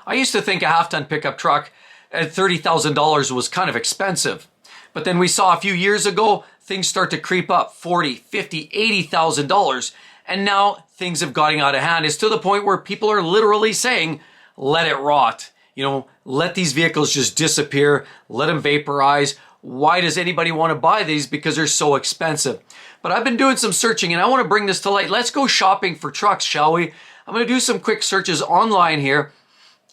I used to think a half-ton pickup truck at $30,000 was kind of expensive. But then we saw a few years ago, things start to creep up, $40,000, $50,000, $80,000. And now things have gotten out of hand. It's to the point where people are literally saying, let it rot. You know, let these vehicles just disappear, let them vaporize. Why does anybody want to buy these? Because they're so expensive. But I've been doing some searching and I want to bring this to light. Let's go shopping for trucks, shall we? I'm going to do some quick searches online here.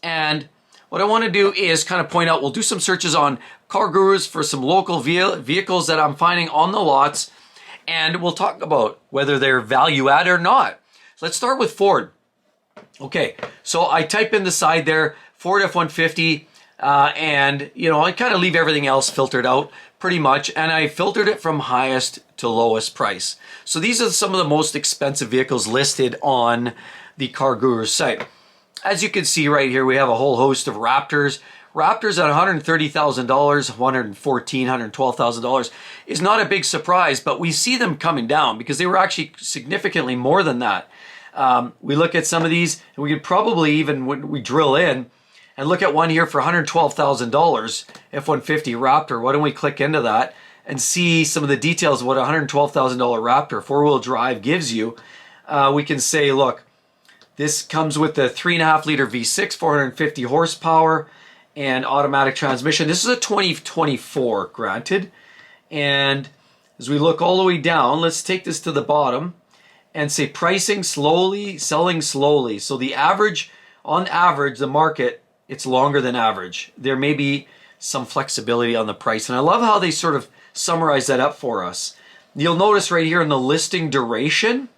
And what I want to do is kind of point out, we'll do some searches on Car Gurus for some local vehicles that I'm finding on the lots. And we'll talk about whether they're value add or not. Let's start with Ford. Okay, so I type in the side there, Ford F-150, and you know, I kind of leave everything else filtered out pretty much, and I filtered it from highest to lowest price. So these are some of the most expensive vehicles listed on the Car Gurus site. As you can see right here, we have a whole host of Raptors. Raptors at $130,000, $114,000, $112,000 is not a big surprise, but we see them coming down because they were actually significantly more than that. We look at some of these, and we could probably even, when we drill in, and look at one here for $112,000, F-150 Raptor. Why don't we click into that and see some of the details of what a $112,000 Raptor four-wheel drive gives you. We can say, look, this comes with the 3.5 liter V6, 450 horsepower, and automatic transmission. This is a 2024, granted. And as we look all the way down, let's take this to the bottom and say pricing slowly, selling slowly. So the average, on average, the market, it's longer than average. There may be some flexibility on the price. And I love how they sort of summarize that up for us. You'll notice right here in the listing duration,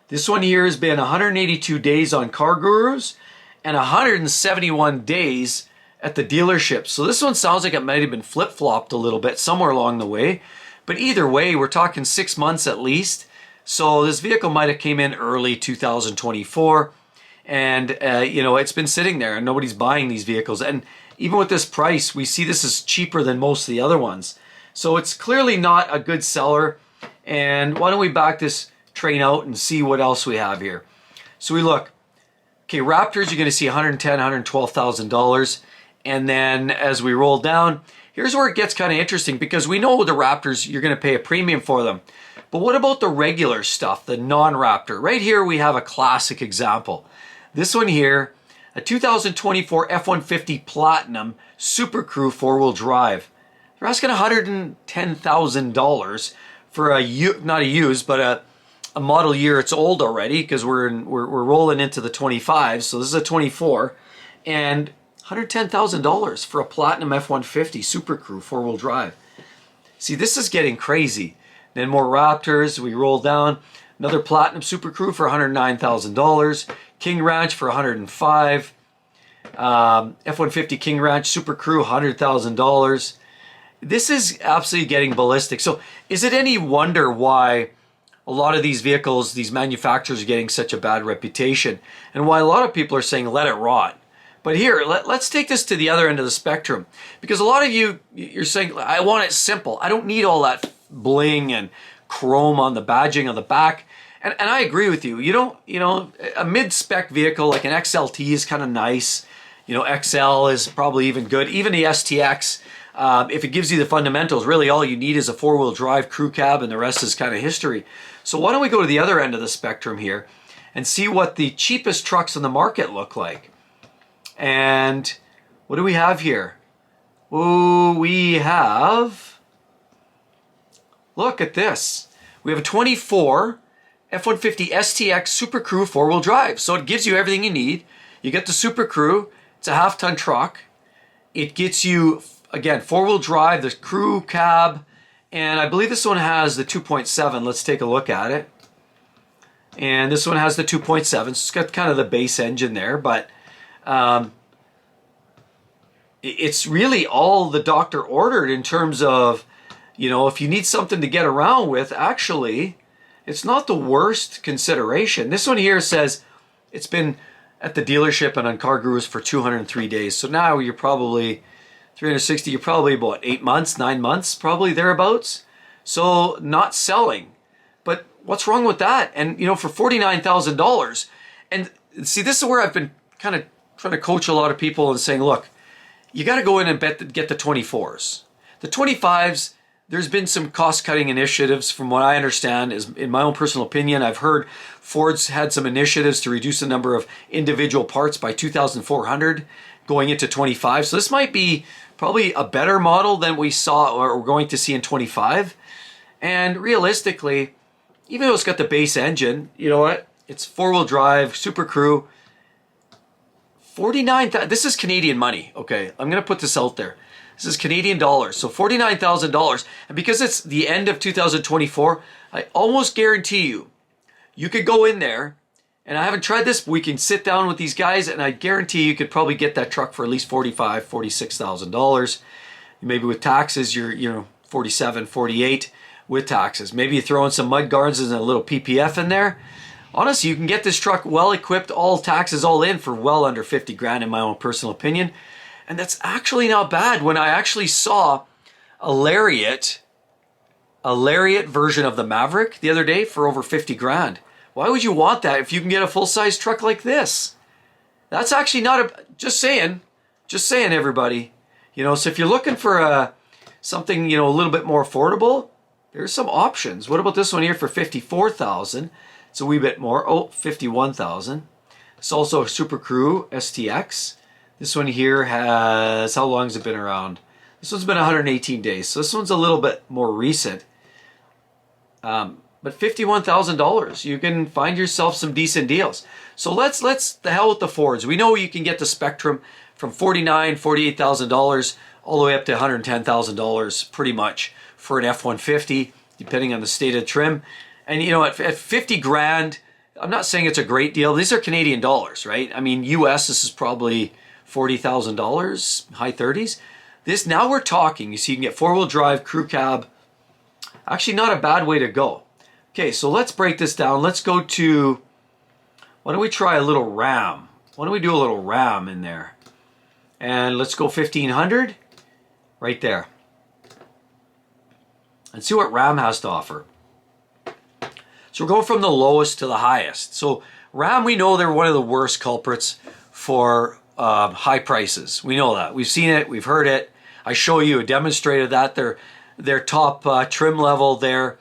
this one here has been 182 days on Car Gurus and 171 days at the dealership. So this one sounds like it might have been flip-flopped a little bit somewhere along the way. But either way, we're talking 6 months at least. So this vehicle might have came in early 2024. And, you know, it's been sitting there and nobody's buying these vehicles. And even with this price, we see this is cheaper than most of the other ones. So it's clearly not a good seller. And why don't we back this train out and see what else we have here. So we look, okay, Raptors, you're going to see $110,000, $112,000. And then as we roll down, here's where it gets kind of interesting because we know the Raptors, you're going to pay a premium for them. But what about the regular stuff, the non-Raptor? Right here we have a classic example. This one here, a 2024 F-150 Platinum Super Crew four-wheel drive. They're asking $110,000 for not a used, but a model year. It's old already because we're rolling into the 25s. So this is a 24, and $110,000 for a Platinum F-150 Super Crew four-wheel drive. See, this is getting crazy. Then more Raptors. We roll down. Another Platinum Super Crew for $109,000. King Ranch for $105,000. F-150 King Ranch Super Crew, $100,000. This is absolutely getting ballistic. So is it any wonder why a lot of these vehicles, these manufacturers are getting such a bad reputation, and why a lot of people are saying let it rot? But here, let's take this to the other end of the spectrum, because a lot of you're saying, I want it simple. I don't need all that bling and chrome on the badging on the back. And I agree with you. You don't, you know, a mid-spec vehicle like an XLT is kind of nice. You know, XL is probably even good. Even the STX, if it gives you the fundamentals, really all you need is a four-wheel drive crew cab and the rest is kind of history. So why don't we go to the other end of the spectrum here and see what the cheapest trucks on the market look like. And what do we have here? Oh, we have, look at this. We have a 24 F-150 STX Super Crew four-wheel drive. So it gives you everything you need. You get the Super Crew. It's a half-ton truck. It gets you, again, four-wheel drive, the crew cab, and I believe this one has the 2.7. Let's take a look at it. And this one has the 2.7, so it's got kind of the base engine there, but it's really all the doctor ordered in terms of, you know, if you need something to get around with, actually, it's not the worst consideration. This one here says it's been at the dealership and on Car Gurus for 203 days. So now you're probably 360, you're probably about 8 months, 9 months, probably thereabouts. So not selling. But what's wrong with that? And, you know, for $49,000, and see, this is where I've been kind of trying to coach a lot of people and saying, look, you got to go in and get the 24s. The 25s, there's been some cost-cutting initiatives from what I understand. Is in my own personal opinion, I've heard Ford's had some initiatives to reduce the number of individual parts by 2,400 going into 25. So this might be probably a better model than we saw or we're going to see in 25. And realistically, even though it's got the base engine, you know what? It's four-wheel drive, Super Crew. 49,000. This is Canadian money. Okay, I'm gonna put this out there. This is Canadian dollars, so $49,000. And because it's the end of 2024, I almost guarantee you could go in there. And I haven't tried this, but we can sit down with these guys, and I guarantee you could probably get that truck for at least $45,000, $46,000. Maybe with taxes, you're 47, 48 with taxes. Maybe you throw in some mud guards and a little PPF in there. Honestly, you can get this truck well equipped, all taxes all in, for well under 50 grand in my own personal opinion. And that's actually not bad. When I actually saw a Lariat version of the Maverick the other day for over 50 grand. Why would you want that if you can get a full-size truck like this? That's actually not a, just saying everybody. You know, so if you're looking for something, you know, a little bit more affordable, there's some options. What about this one here for 54,000? It's a wee bit more. Oh, 51,000. It's also a Super Crew STX. This one here has, how long has it been around? This one's been 118 days. So this one's a little bit more recent. But $51,000, you can find yourself some decent deals. So let's the hell with the Fords. We know you can get the Spectrum from $49,000, $48,000 all the way up to $110,000 pretty much for an F-150, depending on the state of trim. And you know, at 50 grand, I'm not saying it's a great deal. These are Canadian dollars, right? I mean, US, this is probably $40,000, high 30s. This, now we're talking, you see, you can get four-wheel drive, crew cab. Actually, not a bad way to go. Okay, so let's break this down. Let's go to, why don't we try a little Ram? Why don't we do a little Ram in there? And let's go 1,500 right there. And see what Ram has to offer. So we're going from the lowest to the highest. So Ram, we know they're one of the worst culprits for high prices. We know that. We've seen it. We've heard it. I show you, demonstrated that. Their top trim level there.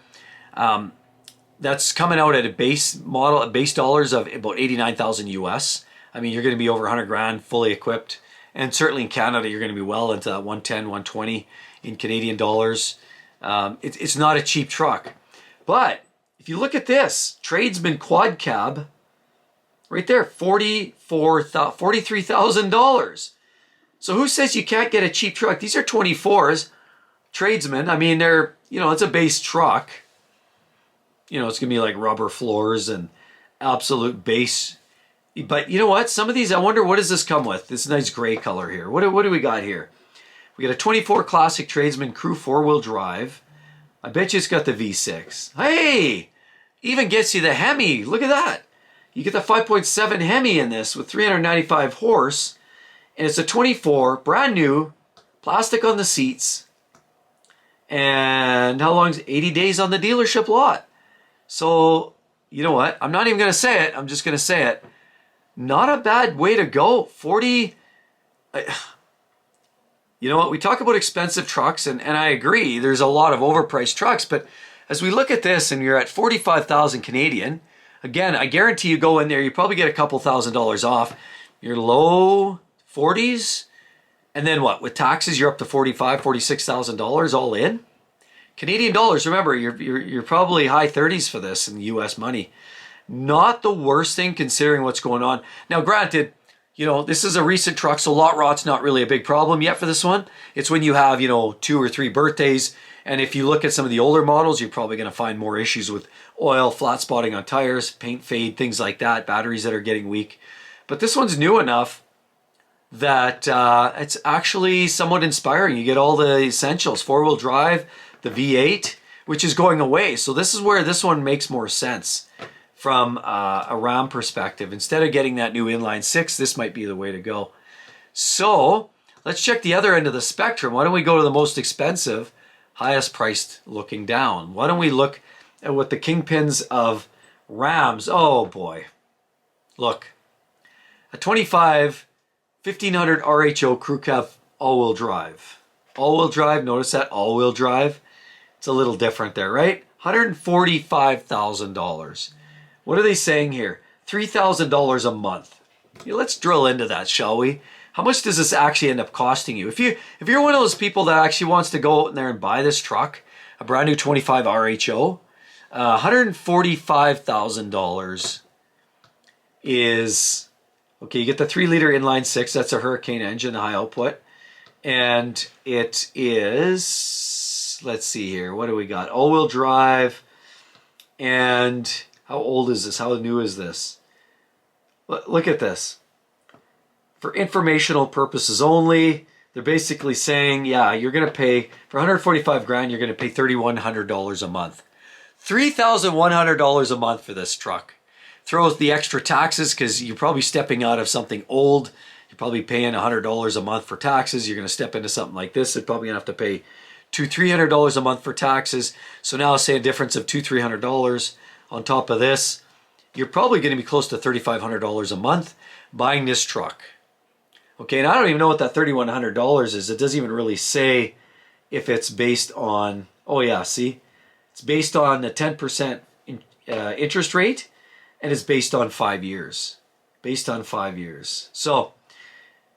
That's coming out at a base model, at base dollars of about 89,000 US. I mean, you're going to be over 100 grand fully equipped. And certainly in Canada, you're going to be well into that 110, 120 in Canadian dollars. It's not a cheap truck. But if you look at this, tradesman quad cab, right there, $43,000. So who says you can't get a cheap truck? These are 24s, tradesmen. I mean, they're, you know, it's a base truck. You know, it's going to be like rubber floors and absolute base. But you know what? Some of these, I wonder, what does this come with? This nice gray color here. What do we got here? We got a 24 Classic Tradesman Crew 4-wheel drive. I bet you it's got the V6. Hey! Even gets you the Hemi. Look at that. You get the 5.7 Hemi in this with 395 horse. And it's a 24, brand new, plastic on the seats. And how long is it? 80 days on the dealership lot. So, you know what? I'm not even going to say it. I'm just going to say it. Not a bad way to go. 40... You know what? We talk about expensive trucks, and I agree. There's a lot of overpriced trucks, but as we look at this and you're at 45,000 Canadian, again, I guarantee you go in there, you probably get a couple $1,000s off. You're low 40s, and then what? With taxes, you're up to $45,000, $46,000 all in. Canadian dollars, remember, you're probably high 30s for this in US money. Not the worst thing considering what's going on. Now, granted, you know, this is a recent truck, so lot rot's not really a big problem yet for this one. It's when you have, you know, 2 or 3 birthdays. And if you look at some of the older models, you're probably going to find more issues with oil, flat spotting on tires, paint fade, things like that, batteries that are getting weak. But this one's new enough that it's actually somewhat inspiring. You get all the essentials, 4-wheel drive, the V8, which is going away. So this is where this one makes more sense from a Ram perspective. Instead of getting that new inline 6, this might be the way to go. So let's check the other end of the spectrum. Why don't we go to the most expensive, highest priced looking down? Why don't we look at what the kingpins of Rams, oh boy. Look, a 25 1500 RHO crew cab all-wheel drive. All-wheel drive, notice that all-wheel drive. It's a little different there, right? $145,000. What are they saying here? $3,000 a month. Yeah, let's drill into that, shall we? How much does this actually end up costing you? If you're one of those people that actually wants to go out in there and buy this truck, a brand new 25 RHO, $145,000 is, okay, you get the 3-liter inline 6, that's a Hurricane engine, high output. And it is, let's see here, what do we got? All-wheel drive. And how old is this? How new is this? Look at this. For informational purposes only, they're basically saying, yeah, you're going to pay, for 145 grand, you're going to pay $3,100 a month. $3,100 a month for this truck. Throws the extra taxes because you're probably stepping out of something old. You're probably paying $100 a month for taxes. You're going to step into something like this. You're probably going to have to pay $200-$300 a month for taxes. So now say a difference of $200-$300 on top of this. You're probably going to be close to $3,500 a month buying this truck. Okay, and I don't even know what that $3,100 is. It doesn't even really say if it's based on, oh yeah, see? It's based on the 10% interest rate, and it's based on 5 years. Based on 5 years. So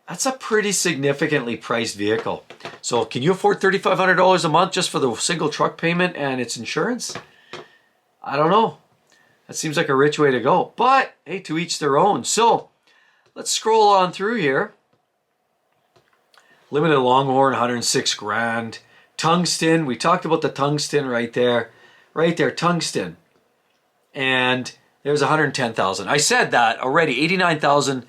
that's a pretty significantly priced vehicle. So can you afford $3,500 a month just for the single truck payment and its insurance? I don't know. That seems like a rich way to go. But, hey, to each their own. So let's scroll on through here. Limited Longhorn, 106 grand. Tungsten, we talked about the tungsten right there. Right there, tungsten. And there's 110,000. I said that already. 89,000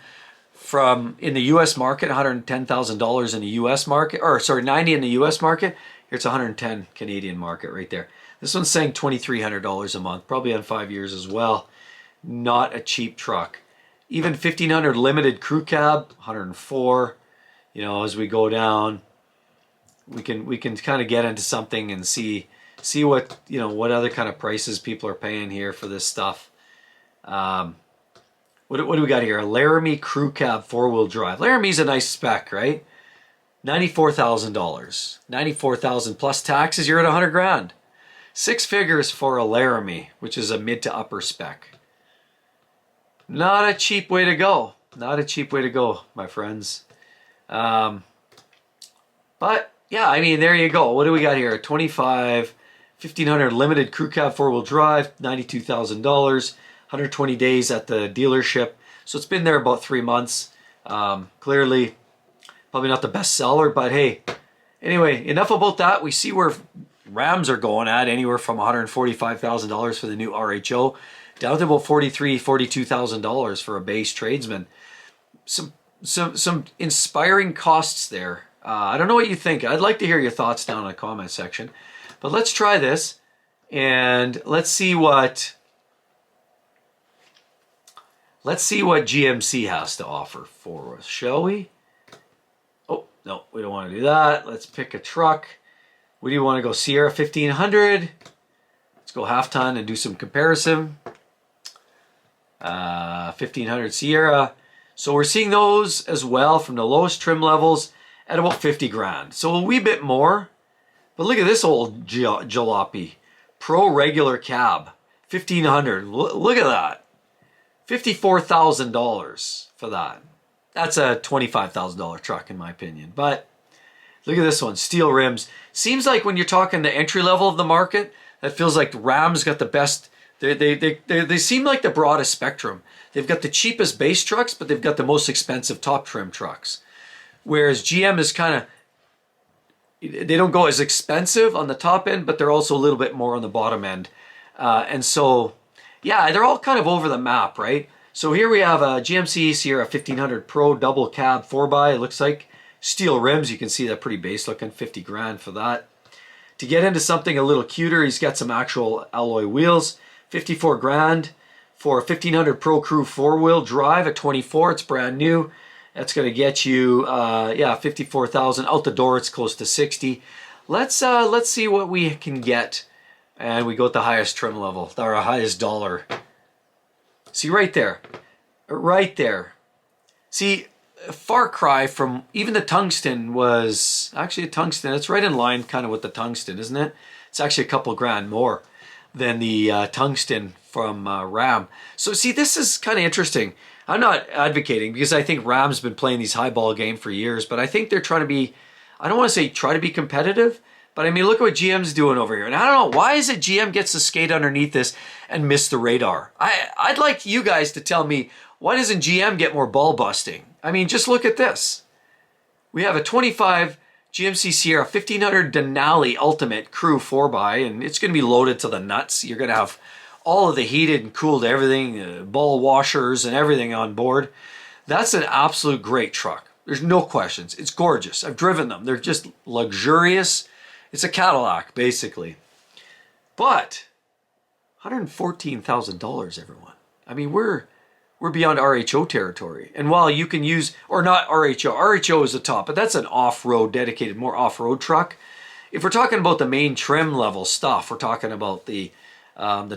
from in the U.S. market, $110,000 in the U.S. market, or sorry, 90 in the U.S. market. Here it's 110 Canadian market right there. This one's saying $2,300 a month, probably on 5 years as well. Not a cheap truck. Even 1,500 limited crew cab, 104. You know, as we go down, we can kind of get into something and see what, you know, what other kind of prices people are paying here for this stuff. What do we got here? A Laramie crew cab 4-wheel drive. Laramie's a nice spec, right? $94,000. 94,000 plus taxes. You're at 100 grand. 6 figures for a Laramie, which is a mid to upper spec. Not a cheap way to go. Not a cheap way to go, my friends. But yeah, I mean, there you go. What do we got here? A 25, 1,500 limited crew cab 4-wheel drive, $92,000, 120 days at the dealership. So it's been there about 3 months. Clearly, probably not the best seller, but hey, anyway, enough about that. We see where Rams are going at, anywhere from $145,000 for the new RHO down to about $43,000, $42,000 for a base tradesman. Some inspiring costs there. I don't know what you think. I'd like to hear your thoughts down in the comment section. But let's try this and let's see what GMC has to offer for us, shall we? Oh, no, we don't want to do that. Let's pick a truck. What do you want to go? Sierra 1500. Let's go half ton and do some comparison. 1500 Sierra. So we're seeing those as well from the lowest trim levels at about 50 grand. So a wee bit more. But look at this old jalopy. Pro regular cab. 1500. Look at that. $54,000 for that. That's a $25,000 truck in my opinion. But look at this one. Steel rims. Seems like when you're talking the entry level of the market, that feels like Ram's got the best. They seem like the broadest spectrum. They've got the cheapest base trucks, but they've got the most expensive top trim trucks. Whereas GM is kind of, they don't go as expensive on the top end, but they're also a little bit more on the bottom end. And so, yeah, they're all kind of over the map, right? So here we have a GMC Sierra 1500 Pro double cab 4x, it looks like. Steel rims, you can see that pretty base looking, 50 grand for that. To get into something a little cuter, he's got some actual alloy wheels, 54 grand. For a 1500 Pro Crew 4-wheel drive at 24, it's brand new. That's going to get you, 54,000. Out the door, it's close to 60. Let's see what we can get. And we go with the highest trim level, our highest dollar. See right there. Right there. See, a far cry from even the tungsten was actually a tungsten. It's right in line kind of with the tungsten, isn't it? It's actually a couple grand more than the tungsten from Ram. So see, this is kind of interesting. I'm not advocating because I think Ram's been playing these highball game for years, but I think they're trying to be, I don't want to say try to be competitive, but I mean, look at what GM's doing over here. And I don't know, why is it GM gets to skate underneath this and miss the radar? I'd like you guys to tell me, why doesn't GM get more ball busting? I mean, just look at this. We have a 25 GMC Sierra 1500 Denali Ultimate Crew 4x, and it's going to be loaded to the nuts. You're going to have all of the heated and cooled everything, ball washers and everything on board. That's an absolute great truck. There's no questions. It's gorgeous. I've driven them. They're just luxurious. It's a Cadillac, basically. But $114,000, everyone. I mean, we're beyond RHO territory. And while you can use, or not RHO, RHO is the top, but that's an off-road, dedicated, more off-road truck. If we're talking about the main trim level stuff, we're talking about the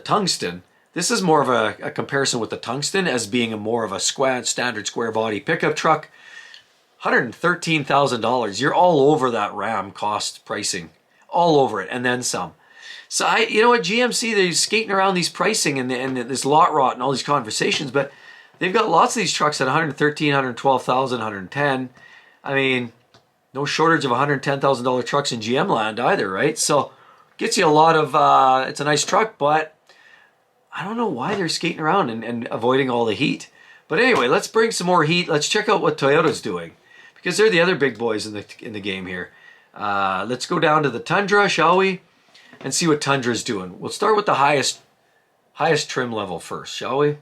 tungsten. This is more of a comparison with the tungsten as being a more of a standard square body pickup truck. $113,000. You're all over that Ram cost pricing. All over it, and then some. So you know what, GMC, they're skating around these pricing and this lot rot and all these conversations, but they've got lots of these trucks at $113,000, $112,000, $110,000. I mean, no shortage of $110,000 trucks in GM land either, right? So gets you a lot of, it's a nice truck, but I don't know why they're skating around and avoiding all the heat. But anyway, let's bring some more heat. Let's check out what Toyota's doing, because they're the other big boys in the game here. Let's go down to the Tundra, shall we? And see what Tundra's doing. We'll start with the highest trim level first, shall we?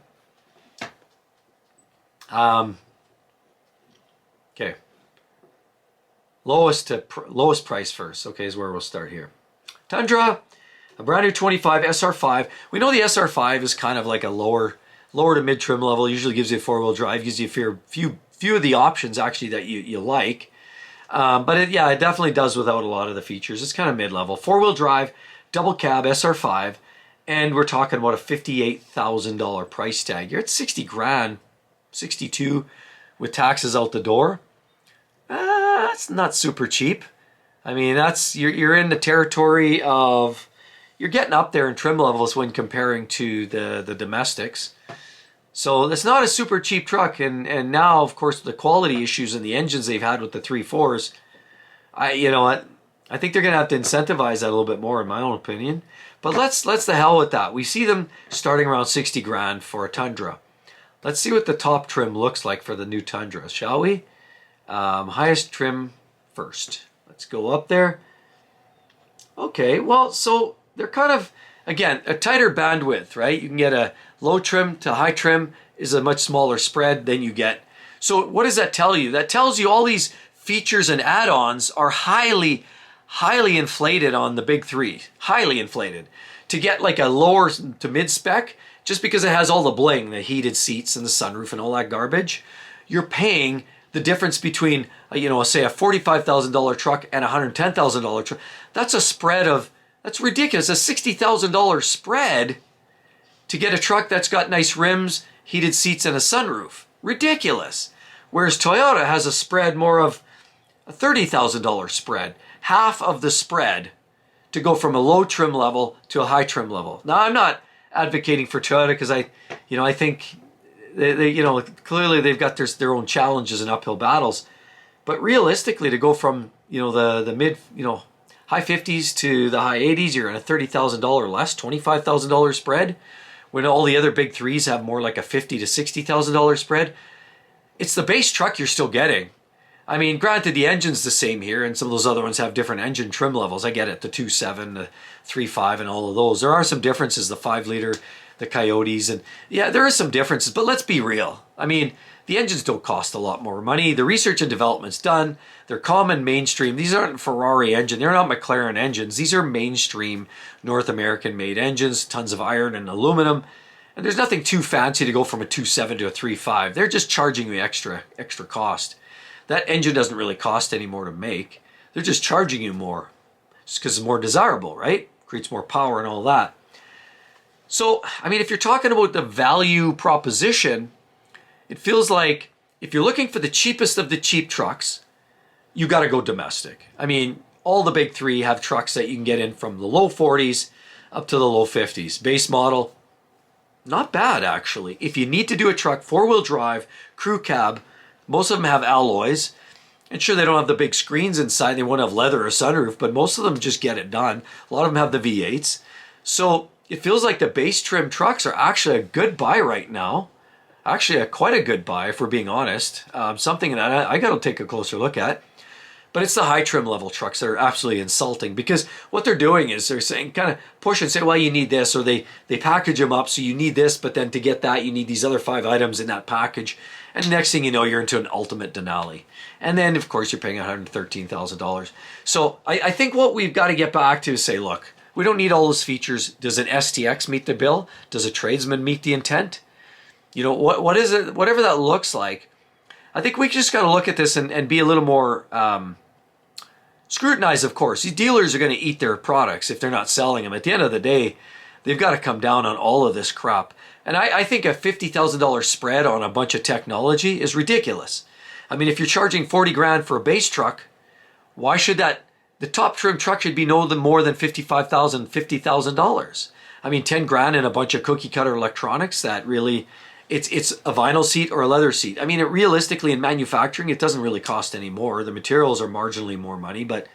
Okay. Lowest price first. Okay, is where we'll start here. Tundra, a brand new 25 SR5. We know the SR5 is kind of like a lower to mid trim level. Usually gives you a four-wheel drive, gives you a few of the options actually that you like. But it definitely does without a lot of the features. It's kind of mid-level. Four-wheel drive, double cab, SR5, and we're talking about a $58,000 price tag. You're at 60 grand, 62 with taxes out the door. That's not super cheap. I mean, you're in the territory of, you're getting up there in trim levels when comparing to the domestics. So it's not a super cheap truck, and now, of course, the quality issues and the engines they've had with the 3.4s, you know what? I think they're going to have to incentivize that a little bit more, in my own opinion. But let's the hell with that. We see them starting around 60 grand for a Tundra. Let's see what the top trim looks like for the new Tundra, shall we? Highest trim first. Let's go up there. Okay, well, so they're kind of, again, a tighter bandwidth, right? You can get a low trim to high trim is a much smaller spread than you get. So what does that tell you? That tells you all these features and add-ons are highly inflated on the big three. Highly inflated. To get like a lower to mid spec, just because it has all the bling, the heated seats and the sunroof and all that garbage, you're paying the difference between, say a $45,000 truck and a $110,000 truck. That's a spread of, that's ridiculous. A $60,000 spread to get a truck that's got nice rims, heated seats, and a sunroof. Ridiculous. Whereas Toyota has a spread more of a $30,000 spread. Half of the spread to go from a low trim level to a high trim level. Now, I'm not advocating for Toyota because I think they clearly they've got their own challenges and uphill battles. But realistically, to go from, the mid, high 50s to the high 80s, you're in a $30,000 less, $25,000 spread. When all the other big threes have more like a $50,000 to $60,000 spread, it's the base truck you're still getting. I mean, granted, the engine's the same here, and some of those other ones have different engine trim levels. I get it, the 2.7, the 3.5, and all of those. There are some differences, the 5-liter, the Coyotes, and yeah, there are some differences, but let's be real. I mean, the engines don't cost a lot more money. The research and development's done. They're common mainstream. These aren't Ferrari engine. They're not McLaren engines. These are mainstream North American made engines, tons of iron and aluminum. And there's nothing too fancy to go from a 2.7 to a 3.5. They're just charging you extra cost. That engine doesn't really cost any more to make. They're just charging you more. Just because it's more desirable, right? Creates more power and all that. So, I mean, if you're talking about the value proposition, it feels like if you're looking for the cheapest of the cheap trucks, you got to go domestic. I mean, all the big three have trucks that you can get in from the low 40s up to the low 50s. Base model, not bad actually. If you need to do a truck, four-wheel drive, crew cab, most of them have alloys. And sure, they don't have the big screens inside. They won't have leather or sunroof, but most of them just get it done. A lot of them have the V8s. So it feels like the base trim trucks are actually a good buy right now. Actually, quite a good buy, if we're being honest. Something that I got to take a closer look at. But it's the high trim level trucks that are absolutely insulting, because what they're doing is they're saying, kind of push and say, well, you need this, or they package them up so you need this, but then to get that you need these other 5 items in that package, and next thing you know, you're into an ultimate Denali. And then of course you're paying $113,000. So I think what we've got to get back to is say, look, we don't need all those features. Does an STX meet the bill? Does a tradesman meet the intent? You know, what is it, whatever that looks like. I think we just got to look at this and be a little more scrutinized, of course. These dealers are going to eat their products if they're not selling them. At the end of the day, they've got to come down on all of this crap. And I think a $50,000 spread on a bunch of technology is ridiculous. I mean, if you're charging 40 grand for a base truck, why should the top trim truck should be no more than $55,000, $50,000? I mean, 10 grand and a bunch of cookie cutter electronics that really, it's a vinyl seat or a leather seat. I mean, realistically in manufacturing, it doesn't really cost any more. The materials are marginally more money, but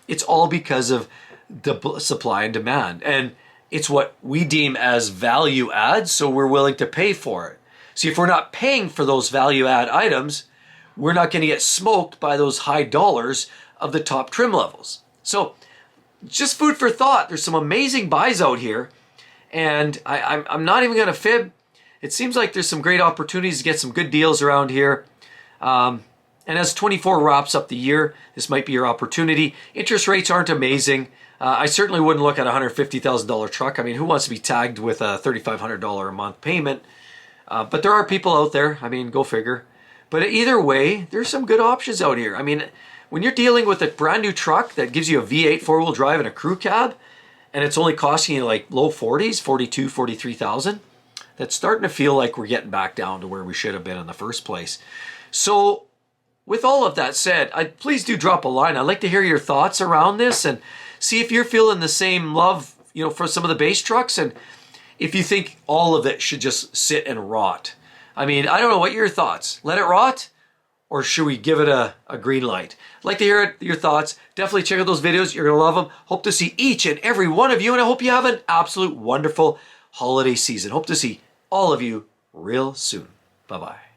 it's all because of the supply and demand. And it's what we deem as value add, so we're willing to pay for it. See, if we're not paying for those value add items, we're not going to get smoked by those high dollars of the top trim levels. So just food for thought. There's some amazing buys out here, and I'm not even going to fib. It seems like there's some great opportunities to get some good deals around here. And as 24 wraps up the year, this might be your opportunity. Interest rates aren't amazing. I certainly wouldn't look at a $150,000 truck. I mean, who wants to be tagged with a $3,500 a month payment? But there are people out there. I mean, go figure. But either way, there's some good options out here. I mean, when you're dealing with a brand new truck that gives you a V8 four-wheel drive and a crew cab, and it's only costing you like low 40s, 42, 43,000, that's starting to feel like we're getting back down to where we should have been in the first place. So with all of that said, please do drop a line. I'd like to hear your thoughts around this and see if you're feeling the same love, you know, for some of the base trucks, and if you think all of it should just sit and rot. I mean, I don't know, what are your thoughts? Let it rot? Or should we give it a green light? I'd like to hear your thoughts. Definitely check out those videos. You're going to love them. Hope to see each and every one of you, and I hope you have an absolute wonderful holiday season. Hope to see all of you real soon. Bye-bye.